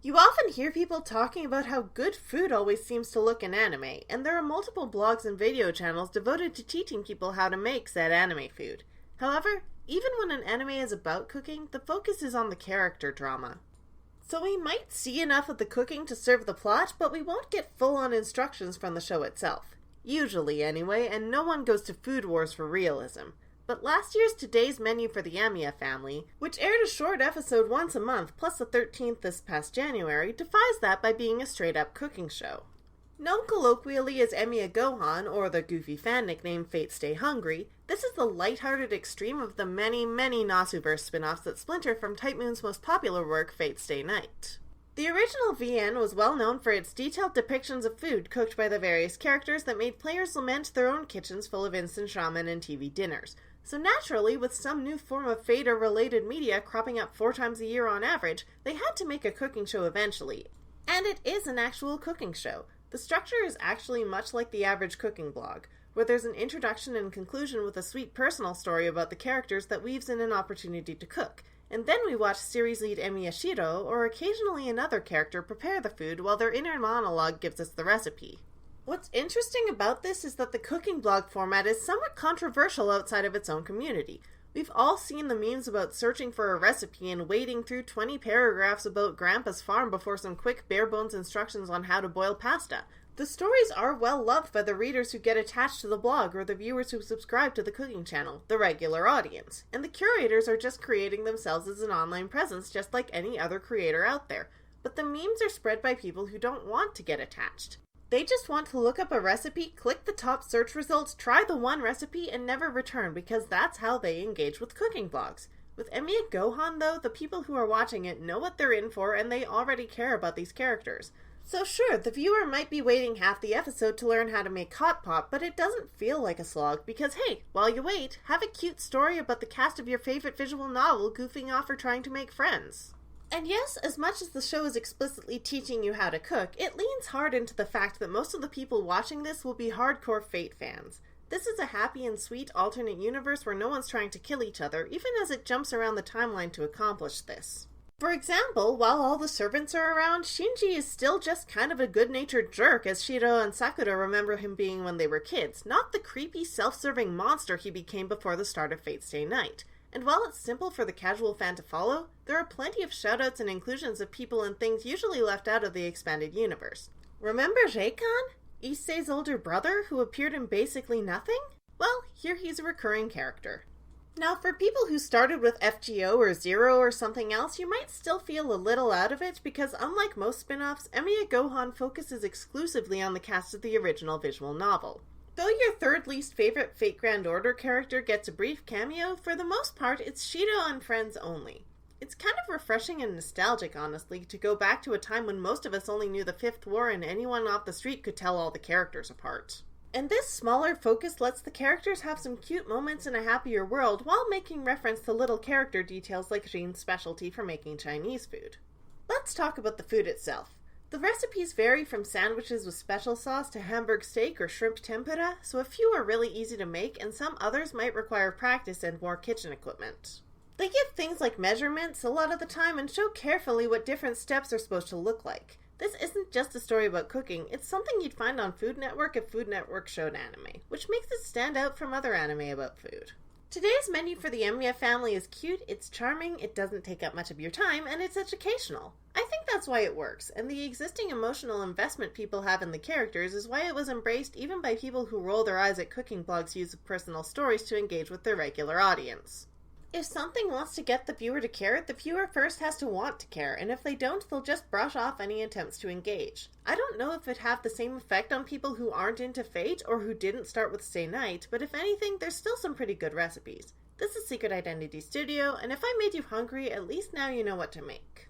You often hear people talking about how good food always seems to look in anime, and there are multiple blogs and video channels devoted to teaching people how to make said anime food. However, even when an anime is about cooking, the focus is on the character drama. So we might see enough of the cooking to serve the plot, but we won't get full-on instructions from the show itself. Usually anyway, and no one goes to Food Wars for realism. But last year's Today's Menu for the Emiya Family, which aired a short episode once a month, plus the 13th this past January, defies that by being a straight-up cooking show. Known colloquially as MEA Gohan, or the goofy fan nickname Fatestay Hungry, this is the lighthearted extreme of the many Nasuverse spin-offs that splinter from Type Moon's most popular work, Fatestay Night. The original VN was well known for its detailed depictions of food cooked by the various characters that made players lament their own kitchens full of instant ramen and TV dinners. So naturally, with some new form of fate or related media cropping up 4 times a year on average, they had to make a cooking show eventually. And it is an actual cooking show. The structure is actually much like the average cooking blog, where there's an introduction and conclusion with a sweet personal story about the characters that weaves in an opportunity to cook. And then we watch series lead Emiya Shiro, or occasionally another character, prepare the food while their inner monologue gives us the recipe. What's interesting about this is that the cooking blog format is somewhat controversial outside of its own community. We've all seen the memes about searching for a recipe and wading through 20 paragraphs about Grandpa's farm before some quick bare-bones instructions on how to boil pasta. The stories are well loved by the readers who get attached to the blog or the viewers who subscribe to the cooking channel, the regular audience. And the curators are just creating themselves as an online presence just like any other creator out there. But the memes are spread by people who don't want to get attached. They just want to look up a recipe, click the top search results, try the one recipe, and never return because that's how they engage with cooking blogs. With MEA Gohan, though, the people who are watching it know what they're in for and they already care about these characters. So sure, the viewer might be waiting half the episode to learn how to make hot pot, but it doesn't feel like a slog because hey, while you wait, have a cute story about the cast of your favorite visual novel goofing off or trying to make friends. And yes, as much as the show is explicitly teaching you how to cook, it leans hard into the fact that most of the people watching this will be hardcore Fate fans. This is a happy and sweet alternate universe where no one's trying to kill each other, even as it jumps around the timeline to accomplish this. For example, while all the servants are around, Shinji is still just kind of a good-natured jerk as Shiro and Sakura remember him being when they were kids, not the creepy, self-serving monster he became before the start of Fatestay Night. And while it's simple for the casual fan to follow, there are plenty of shoutouts and inclusions of people and things usually left out of the expanded universe. Remember Reikon? Issei's older brother who appeared in basically nothing? Well, here he's a recurring character. Now, for people who started with FGO or Zero or something else, you might still feel a little out of it because unlike most spin-offs, MEA Gohan focuses exclusively on the cast of the original visual novel. Though your third least favorite Fate Grand Order character gets a brief cameo, for the most part it's Shiro and friends only. It's kind of refreshing and nostalgic, honestly, to go back to a time when most of us only knew the Fifth War and anyone off the street could tell all the characters apart. And this smaller focus lets the characters have some cute moments in a happier world while making reference to little character details like Rin's specialty for making Chinese food. Let's talk about the food itself. The recipes vary from sandwiches with special sauce to Hamburg steak or shrimp tempura, so a few are really easy to make and some others might require practice and more kitchen equipment. They give things like measurements a lot of the time and show carefully what different steps are supposed to look like. This isn't just a story about cooking, it's something you'd find on Food Network if Food Network showed anime, which makes it stand out from other anime about food. Today's menu for the Emiya Family is cute, it's charming, it doesn't take up much of your time, and it's educational. I think that's why it works, and the existing emotional investment people have in the characters is why it was embraced even by people who roll their eyes at cooking blogs' use of personal stories to engage with their regular audience. If something wants to get the viewer to care, the viewer first has to want to care, and if they don't, they'll just brush off any attempts to engage. I don't know if it'd have the same effect on people who aren't into Fate or who didn't start with Stay Night, but if anything, there's still some pretty good recipes. This is Secret Identity Studio, and if I made you hungry, at least now you know what to make.